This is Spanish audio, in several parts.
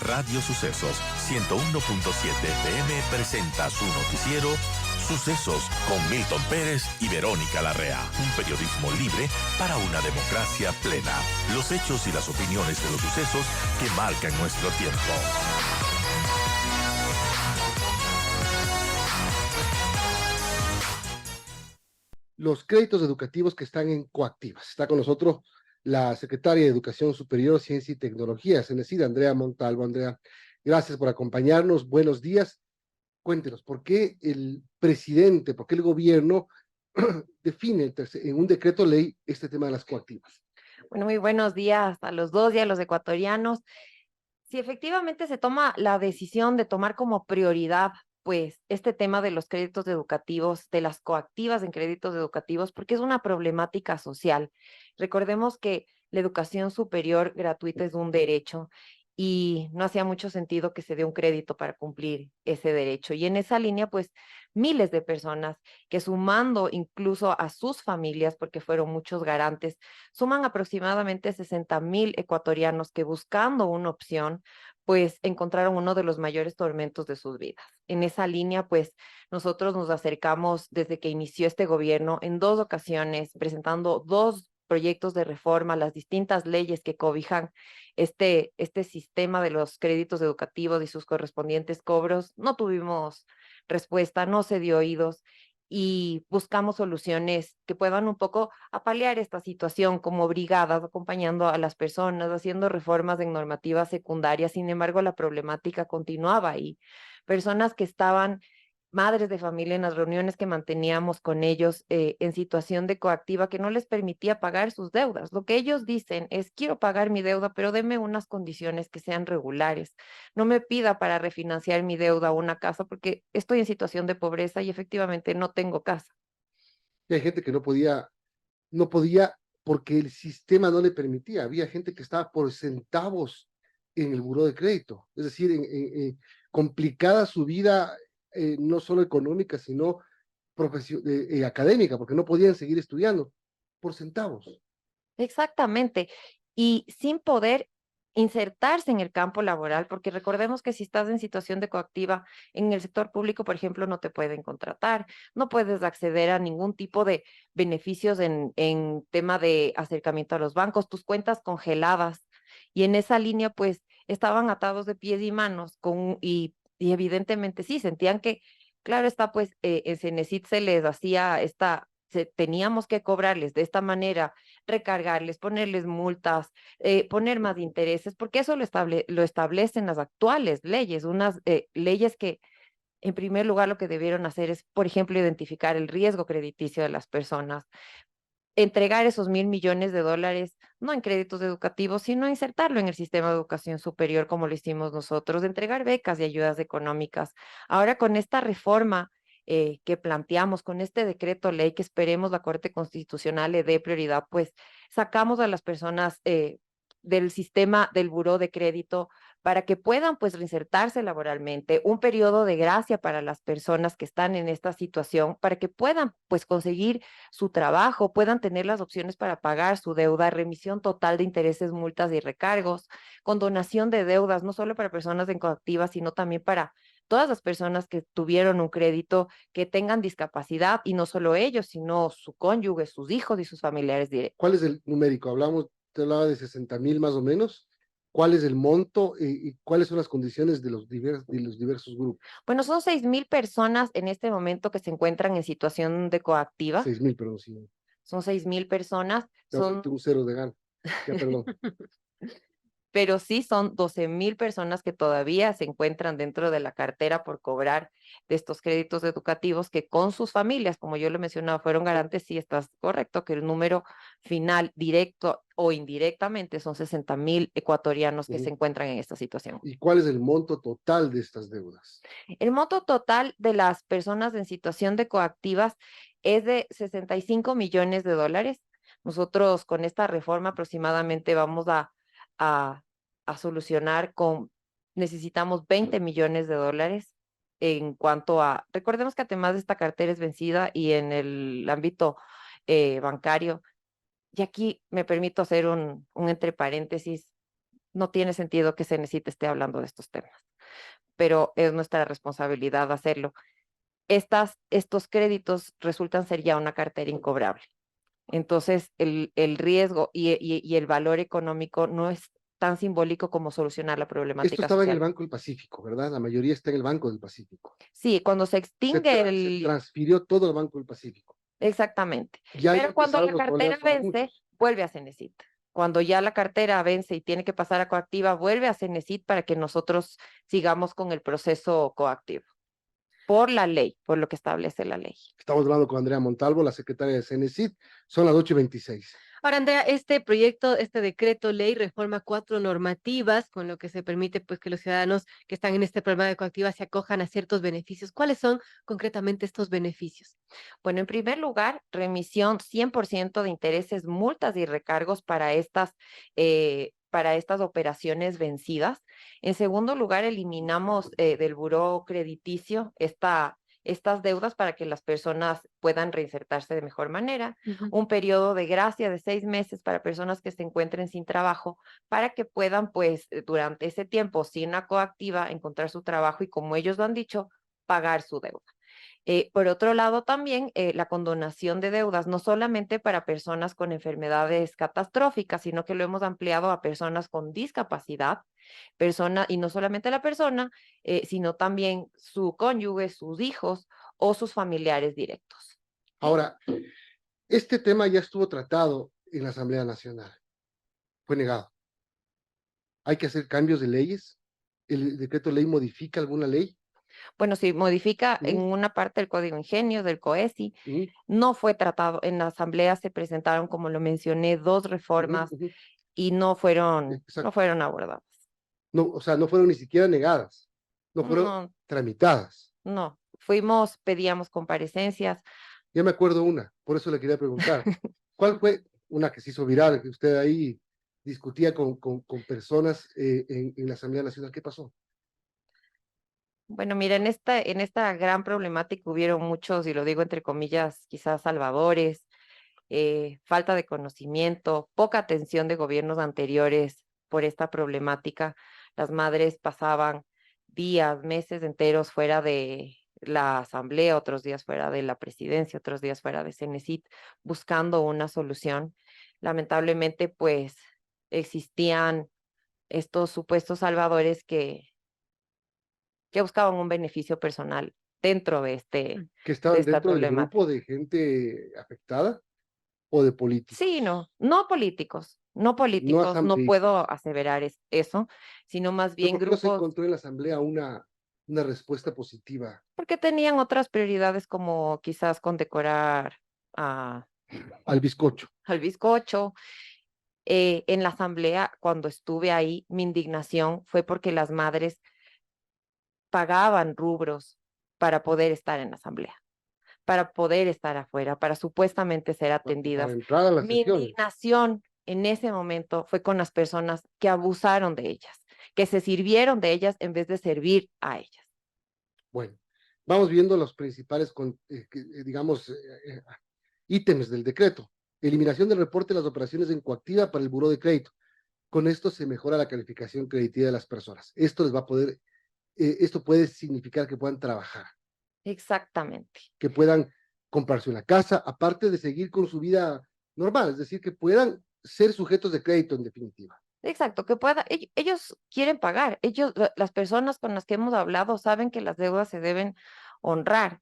Radio Sucesos 101.7 FM presenta su noticiero Sucesos con Milton Pérez y Verónica Larrea. Un periodismo libre para una democracia plena. Los hechos y las opiniones de los sucesos que marcan nuestro tiempo. Los créditos educativos que están en Coactivas. Está con nosotros la secretaria de Educación Superior, Ciencia y Tecnología, CENESID, Andrea Montalvo. Andrea, gracias por acompañarnos. Buenos días. Cuéntenos, ¿por qué el presidente, por qué el gobierno define en un decreto ley este tema de las coactivas? Bueno, muy buenos días a los dos y a los ecuatorianos. Si efectivamente se toma la decisión de tomar como prioridad, pues, este tema de los créditos educativos, de las coactivas en créditos educativos, porque es una problemática social. Recordemos que la educación superior gratuita es un derecho y no hacía mucho sentido que se dé un crédito para cumplir ese derecho. Y en esa línea, pues, miles de personas que sumando incluso a sus familias, porque fueron muchos garantes, suman aproximadamente 60,000 ecuatorianos que buscando una opción, pues encontraron uno de los mayores tormentos de sus vidas. En esa línea, pues nosotros nos acercamos desde que inició este gobierno en 2 ocasiones, presentando 2 proyectos de reforma a las distintas leyes que cobijan este sistema de los créditos educativos y sus correspondientes cobros. No tuvimos respuesta, no se dio oídos y buscamos soluciones que puedan un poco apalear esta situación como brigadas, acompañando a las personas, haciendo reformas en normativas secundarias. Sin embargo, la problemática continuaba y personas que estaban, madres de familia, en las reuniones que manteníamos con ellos en situación de coactiva que no les permitía pagar sus deudas. Lo que ellos dicen es, quiero pagar mi deuda, pero deme unas condiciones que sean regulares. No me pida para refinanciar mi deuda una casa porque estoy en situación de pobreza y efectivamente no tengo casa. Y hay gente que no podía porque el sistema no le permitía. Había gente que estaba por centavos en el buró de crédito. Es decir, complicada su vida, no solo económica, sino académica, porque no podían seguir estudiando por centavos. Exactamente. Y sin poder insertarse en el campo laboral, porque recordemos que si estás en situación de coactiva en el sector público, por ejemplo, no te pueden contratar, no puedes acceder a ningún tipo de beneficios en tema de acercamiento a los bancos, tus cuentas congeladas. Y en esa línea, pues, estaban atados de pies y manos y evidentemente sí, sentían que, claro está, pues, en Cenecit se les hacía teníamos que cobrarles de esta manera, recargarles, ponerles multas, poner más intereses, porque eso lo establecen las actuales leyes, unas leyes que en primer lugar lo que debieron hacer es, por ejemplo, identificar el riesgo crediticio de las personas, entregar esos $1,000,000,000, no en créditos educativos, sino insertarlo en el sistema de educación superior como lo hicimos nosotros, entregar becas y ayudas económicas. Ahora con esta reforma que planteamos, con este decreto ley que esperemos la Corte Constitucional le dé prioridad, pues sacamos a las personas del sistema del buró de crédito para que puedan pues reinsertarse laboralmente, un periodo de gracia para las personas que están en esta situación, para que puedan pues conseguir su trabajo, puedan tener las opciones para pagar su deuda, remisión total de intereses, multas y recargos, condonación de deudas, no solo para personas en coactiva, sino también para todas las personas que tuvieron un crédito, que tengan discapacidad, y no solo ellos, sino su cónyuge, sus hijos y sus familiares directos. ¿Cuál es el numérico? Te hablaba de 60,000 más o menos. ¿Cuál es el monto y cuáles son las condiciones de los diversos grupos? Bueno, son 6,000 personas en este momento que se encuentran en situación de coactiva. 6,000, perdón, sí. Son 6,000 personas, Ya son tengo un cero de gana. Ya, perdón. pero sí son 12,000 personas que todavía se encuentran dentro de la cartera por cobrar de estos créditos educativos que con sus familias, como yo lo mencionaba, fueron garantes. Sí, estás correcto, que el número final, directo o indirectamente, son 60,000 ecuatorianos que se encuentran en esta situación. ¿Y cuál es el monto total de estas deudas? El monto total de las personas en situación de coactivas es de $65,000,000. Nosotros con esta reforma aproximadamente vamos a, a solucionar necesitamos $20,000,000 en cuanto recordemos que además de esta cartera es vencida y en el ámbito bancario, y aquí me permito hacer un entre paréntesis, no tiene sentido que Cenecit esté hablando de estos temas, pero es nuestra responsabilidad hacerlo. Estos créditos resultan ser ya una cartera incobrable. Entonces, el riesgo y el valor económico no es tan simbólico como solucionar la Esto problemática estaba en el social. Banco del Pacífico, ¿verdad? La mayoría está en el Banco del Pacífico. Sí, cuando se extingue Se el... transfirió todo al Banco del Pacífico. Exactamente. Y ahí Pero cuando empezaron la los cartera problemas para vence, muchos. vuelve a Cenecit. Cuando ya la cartera vence y tiene que pasar a coactiva, vuelve a Cenecit para que nosotros sigamos con el proceso coactivo. Por la ley, por lo que establece la ley. Estamos hablando con Andrea Montalvo, la secretaria de Cenecit. Son las 8:26. Ahora, Andrea, este proyecto, este decreto ley reforma 4 normativas, con lo que se permite pues que los ciudadanos que están en este programa de coactiva se acojan a ciertos beneficios. ¿Cuáles son concretamente estos beneficios? Bueno, en primer lugar, remisión 100% de intereses, multas y recargos para estas operaciones vencidas. En segundo lugar, eliminamos del buró crediticio estas deudas para que las personas puedan reinsertarse de mejor manera. Un periodo de gracia de 6 meses para personas que se encuentren sin trabajo, para que puedan, pues, durante ese tiempo, sin una coactiva, encontrar su trabajo y, como ellos lo han dicho, pagar su deuda. Por otro lado, también la condonación de deudas, no solamente para personas con enfermedades catastróficas, sino que lo hemos ampliado a personas con discapacidad, y no solamente la persona, sino también su cónyuge, sus hijos o sus familiares directos. Ahora, este tema ya estuvo tratado en la Asamblea Nacional. Fue negado. Hay que hacer cambios de leyes. ¿El decreto ley modifica alguna ley? Bueno, sí, modifica en Ujú, una parte del Código Ingenio, del COESI, ujú, no fue tratado. En la Asamblea se presentaron, como lo mencioné, dos ujú, reformas ujú. y no Exacto. fueron abordadas. No, o sea, no fueron ni siquiera negadas, no fueron No, tramitadas. no, pedíamos comparecencias. Ya me acuerdo una, por eso le quería preguntar. ¿Cuál fue una que se hizo viral, que usted ahí discutía con personas en la Asamblea Nacional? ¿Qué pasó? Bueno, mira, en esta gran problemática hubieron muchos, y lo digo entre comillas, quizás salvadores, falta de conocimiento, poca atención de gobiernos anteriores por esta problemática. Las madres pasaban días, meses enteros fuera de la asamblea, otros días fuera de la presidencia, otros días fuera de Cenecit, buscando una solución. Lamentablemente, pues existían estos supuestos salvadores que buscaban un beneficio personal dentro ¿Que de estaban esta dentro del problemática. grupo de gente afectada o de Sí, políticos? no políticos, no No políticos, no puedo asambleístas. aseverar eso, sino más ¿Pero bien por qué no se grupos, encontró en la Asamblea una respuesta positiva porque tenían otras prioridades como quizás condecorar a, al bizcocho? al bizcocho. En la asamblea, cuando estuve ahí, mi indignación fue porque las madres pagaban rubros para poder estar en la asamblea, para poder estar afuera, para supuestamente ser Para atendidas. entrar a las Mi sesiones. indignación en ese momento fue con las personas que abusaron de ellas, que se sirvieron de ellas en vez de servir a ellas. Bueno, vamos viendo los principales, digamos, ítems del decreto. Eliminación del reporte de las operaciones en coactiva para el buró de crédito. Con esto se mejora la calificación creditiva de las personas. Esto les va a poder, esto puede significar que puedan trabajar, Exactamente. que puedan comprarse una casa, aparte de seguir con su vida normal, es decir, que puedan ser sujetos de crédito en definitiva. Exacto, ellos quieren pagar, las personas con las que hemos hablado saben que las deudas se deben honrar,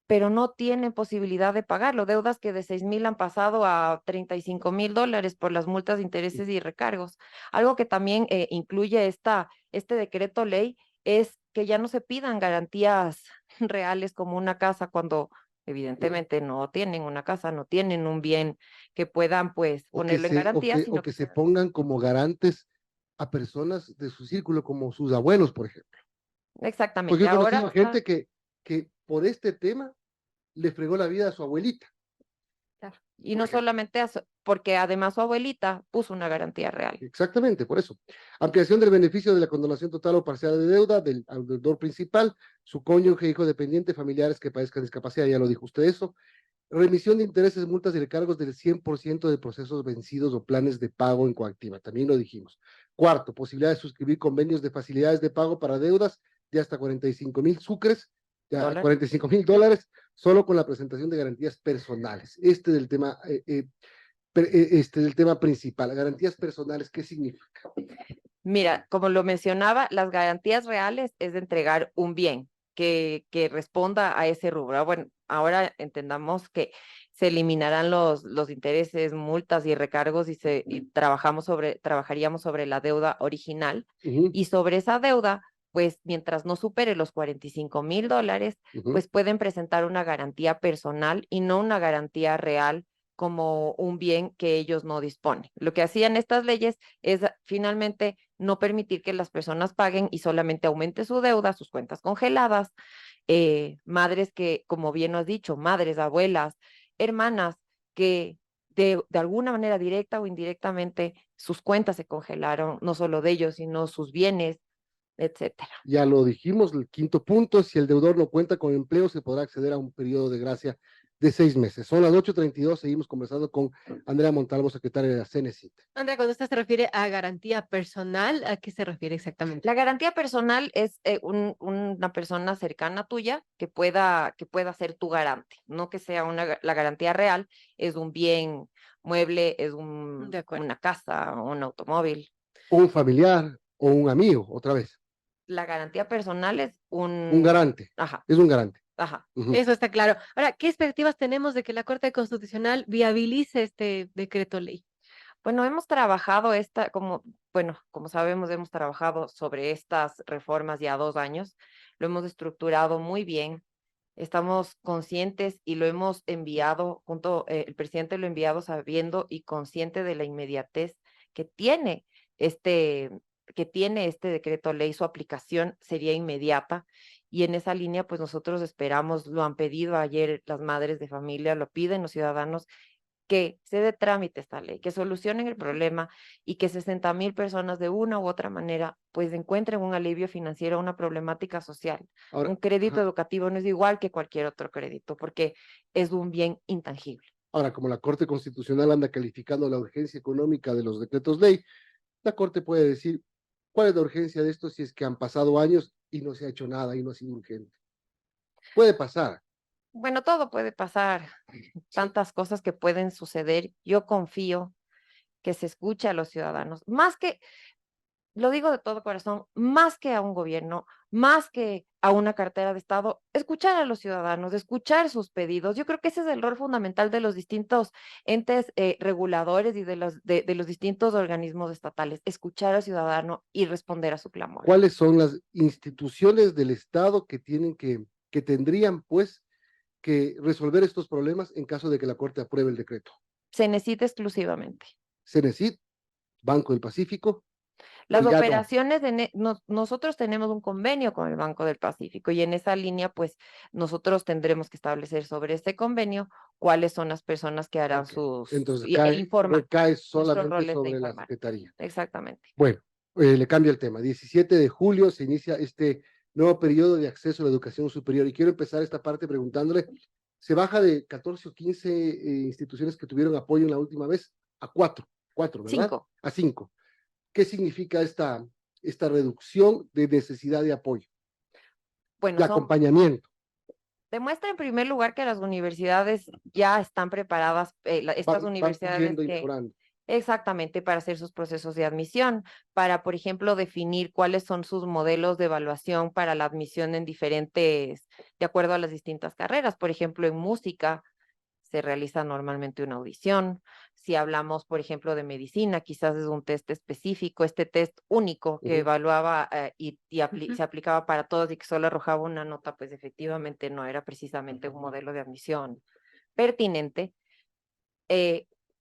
pero no tienen posibilidad de pagarlo. Deudas que de 6,000 han pasado a $35,000 por las multas de intereses y recargos. Algo que también incluye este decreto ley es que ya no se pidan garantías reales como una casa cuando evidentemente no tienen una casa, no tienen un bien que puedan pues O que ponerlo en se, o garantía, que, o sino que que se se... pongan como garantes a personas de su círculo, como sus abuelos, por ejemplo. Porque Exactamente. yo he Ahora conocido gente que por este tema le fregó la vida a su abuelita, claro, y por no ejemplo. solamente porque además su abuelita puso una garantía real. Exactamente, por eso. Ampliación del beneficio de la condonación total o parcial de deuda del deudor principal, su cónyuge, hijo dependiente, familiares que padezcan discapacidad, ya lo dijo usted eso. Remisión de intereses, multas y recargos del 100% de procesos vencidos o planes de pago en coactiva, también lo dijimos. Cuarto, posibilidad de suscribir convenios de facilidades de pago para deudas de hasta 45,000 sucres, Dólar. 45,000 dólares, solo con la presentación de garantías personales. Del tema, del tema principal. Garantías personales, ¿qué significa? Mira, como lo mencionaba, las garantías reales es de entregar un bien que responda a ese rubro. Bueno, ahora entendamos que se eliminarán los intereses, multas y recargos y trabajaríamos sobre la deuda original y sobre esa deuda, pues mientras no supere los 45,000 dólares, pues pueden presentar una garantía personal y no una garantía real como un bien que ellos no disponen. Lo que hacían estas leyes es finalmente no permitir que las personas paguen y solamente aumente su deuda, sus cuentas congeladas, madres que, como bien has dicho, madres, abuelas, hermanas, que de alguna manera directa o indirectamente sus cuentas se congelaron, no solo de ellos, sino sus bienes, etcétera. Ya lo dijimos, el quinto punto, si el deudor no cuenta con empleo, se podrá acceder a un periodo de gracia de 6 meses. Son las 8:32, seguimos conversando con Andrea Montalvo, secretaria de la CENESID. Andrea, cuando usted se refiere a garantía personal, ¿a qué se refiere exactamente? La garantía personal es una persona cercana tuya que pueda ser tu garante, no que sea la garantía real, es un bien mueble, es De acuerdo. una casa, un automóvil. Un familiar o un amigo, otra vez. La garantía personal es Un garante. Ajá, Es un garante. ajá. Eso está claro. Ahora, ¿qué expectativas tenemos de que la Corte Constitucional viabilice este decreto ley? Bueno, hemos trabajado como sabemos, hemos trabajado sobre estas reformas ya 2 años, lo hemos estructurado muy bien, estamos conscientes y lo hemos enviado el presidente lo ha enviado sabiendo y consciente de la inmediatez que tiene este, este decreto ley, su aplicación sería inmediata. Y en esa línea, pues nosotros esperamos, lo han pedido ayer las madres de familia, lo piden los ciudadanos, que se dé trámite esta ley, que solucionen el problema y que 60,000 personas de una u otra manera pues encuentren un alivio financiero a una problemática social. Ahora, Un crédito educativo no es igual que cualquier otro crédito porque es un bien intangible. ahora, como la Corte Constitucional anda calificando la urgencia económica de los decretos ley, la Corte puede decir cuál es la urgencia de esto si es que han pasado años y no se ha hecho nada y no ha sido urgente. Puede pasar. Bueno, todo puede pasar, tantas cosas que pueden suceder. Yo confío que se escuche a los ciudadanos, más que lo digo de todo corazón, más que a un gobierno, más que a una cartera de Estado, escuchar a los ciudadanos, escuchar sus pedidos. Yo creo que ese es el rol fundamental de los distintos entes reguladores y de los distintos organismos estatales, escuchar al ciudadano y responder a su clamor. ¿Cuáles son las instituciones del Estado que que tendrían, pues, que resolver estos problemas en caso de que la Corte apruebe el decreto? Se necesita exclusivamente. CENESID, Banco del Pacífico, Las ya no. operaciones, nosotros tenemos un convenio con el Banco del Pacífico y en esa línea, pues, nosotros tendremos que establecer sobre este convenio cuáles son las personas que harán Entonces informar. recae Nuestro solamente rol es de sobre la informar. Secretaría. Exactamente. Bueno, le cambio el tema. 17 de julio se inicia este nuevo periodo de acceso a la educación superior y quiero empezar esta parte preguntándole, se baja de 14 o 15 instituciones que tuvieron apoyo en la última vez a 4, ¿verdad? 5. A 5. ¿Qué significa esta reducción de necesidad de apoyo, Bueno, de acompañamiento? demuestra en primer lugar que las universidades ya están preparadas, estas Van universidades puliendo y que mejorando. exactamente para hacer sus procesos de admisión, para, por ejemplo, definir cuáles son sus modelos de evaluación para la admisión en diferentes, de acuerdo a las distintas carreras. Por ejemplo, en música se realiza normalmente una audición. Si hablamos, por ejemplo, de medicina, quizás es un test específico, este test único que evaluaba se aplicaba para todos y que solo arrojaba una nota, pues efectivamente no era precisamente un modelo de admisión pertinente,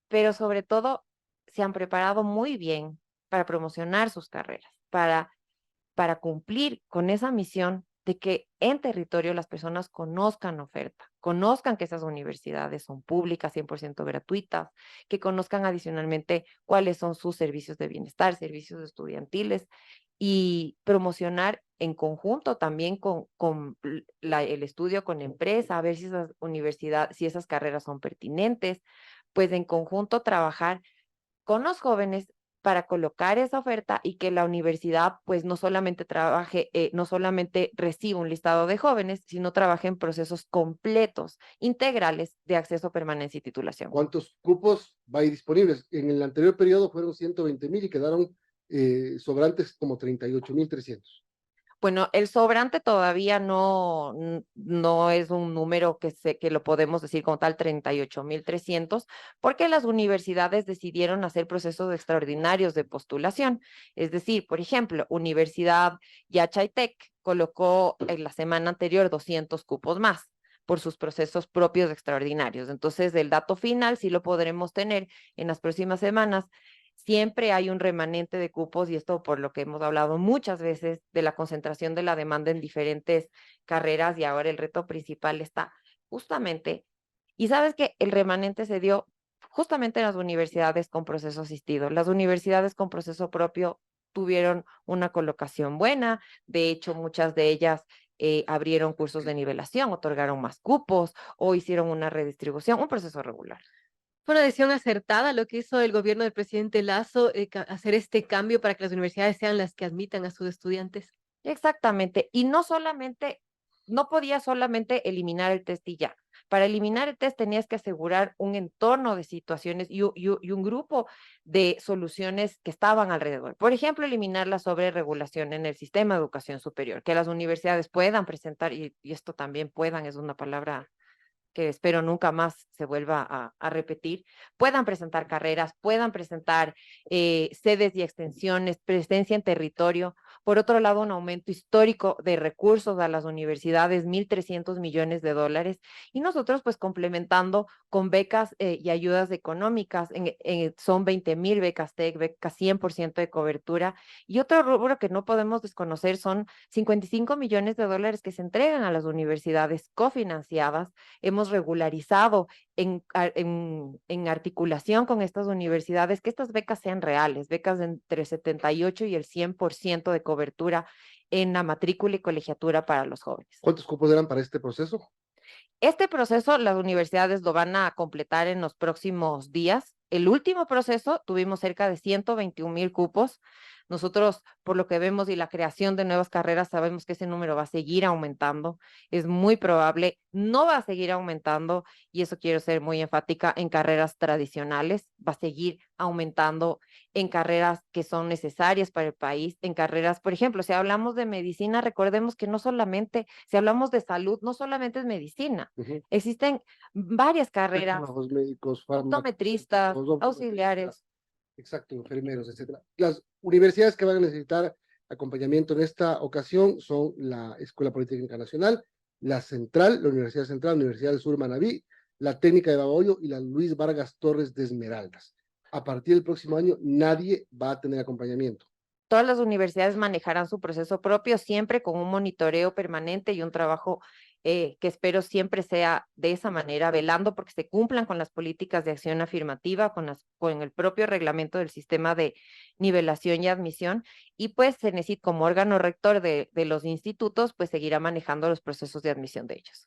pero sobre todo se han preparado muy bien para promocionar sus carreras, para cumplir con esa misión de que en territorio las personas conozcan oferta, conozcan que esas universidades son públicas, 100% gratuitas, que conozcan adicionalmente cuáles son sus servicios de bienestar, servicios estudiantiles y promocionar en conjunto también con el estudio con empresa, a ver si esas universidades, si esas carreras son pertinentes, pues en conjunto trabajar con los jóvenes para colocar esa oferta y que la universidad pues no solamente trabaje, no solamente reciba un listado de jóvenes, sino trabaje en procesos completos, integrales de acceso, permanencia y titulación. ¿Cuántos cupos va a ir disponibles? En el anterior periodo fueron 120,000 y quedaron sobrantes como 38,300. Bueno, el sobrante todavía no es un número que lo podemos decir como tal, 38,300, porque las universidades decidieron hacer procesos extraordinarios de postulación. Es decir, por ejemplo, Universidad Yachaytec colocó en la semana anterior 200 cupos más por sus procesos propios extraordinarios. Entonces, el dato final sí lo podremos tener en las próximas semanas. Siempre hay un remanente de cupos y esto por lo que hemos hablado muchas veces de la concentración de la demanda en diferentes carreras y ahora el reto principal está justamente, y sabes que el remanente se dio justamente en las universidades con proceso asistido. Las universidades con proceso propio tuvieron una colocación buena, de hecho muchas de ellas abrieron cursos de nivelación, otorgaron más cupos o hicieron una redistribución, un proceso regular. Fue una decisión acertada lo que hizo el gobierno del presidente Lazo, hacer este cambio para que las universidades sean las que admitan a sus estudiantes. Exactamente. Y no solamente, no podía solamente eliminar el test y ya. Para eliminar el test tenías que asegurar un entorno de situaciones y un grupo de soluciones que estaban alrededor. Por ejemplo, eliminar la sobreregulación en el sistema de educación superior, que las universidades puedan presentar, y esto también puedan, es una palabra que espero nunca más se vuelva a repetir, puedan presentar carreras, puedan presentar sedes y extensiones, presencia en territorio. Por otro lado, un aumento histórico de recursos a las universidades, 1.300 millones de dólares, y nosotros pues complementando con becas y ayudas económicas, son 20,000 becas TEC, becas 100% de cobertura, y otro rubro que no podemos desconocer son 55 millones de dólares que se entregan a las universidades cofinanciadas. Hemos regularizado en articulación con estas universidades que estas becas sean reales, becas de entre 78 y el 100% de cobertura en la matrícula y colegiatura para los jóvenes. ¿Cuántos cupos eran para este proceso? Este proceso las universidades lo van a completar en los próximos días. El último proceso tuvimos cerca de 121,000 cupos. Nosotros, por lo que vemos y la creación de nuevas carreras, sabemos que ese número va a seguir aumentando. Es muy probable, no va a seguir aumentando, y eso quiero ser muy enfática, en carreras tradicionales, va a seguir aumentando en carreras que son necesarias para el país, en carreras, por ejemplo, si hablamos de medicina, recordemos que no solamente, si hablamos de salud, no solamente es medicina, existen varias carreras, Los médicos, optometristas, auxiliares. Exacto, enfermeros, etcétera. Las universidades que van a necesitar acompañamiento en esta ocasión son la Escuela Politécnica Nacional, la Central, la Universidad Central, la Universidad del Sur Manabí, la Técnica de Babahoyo y la Luis Vargas Torres de Esmeraldas. A partir del próximo año, nadie va a tener acompañamiento. Todas las universidades manejarán su proceso propio, siempre con un monitoreo permanente y un trabajo que espero siempre sea de esa manera, velando porque se cumplan con las políticas de acción afirmativa, con el propio reglamento del sistema de nivelación y admisión, y pues se necesita como órgano rector de los institutos, pues seguirá manejando los procesos de admisión de ellos.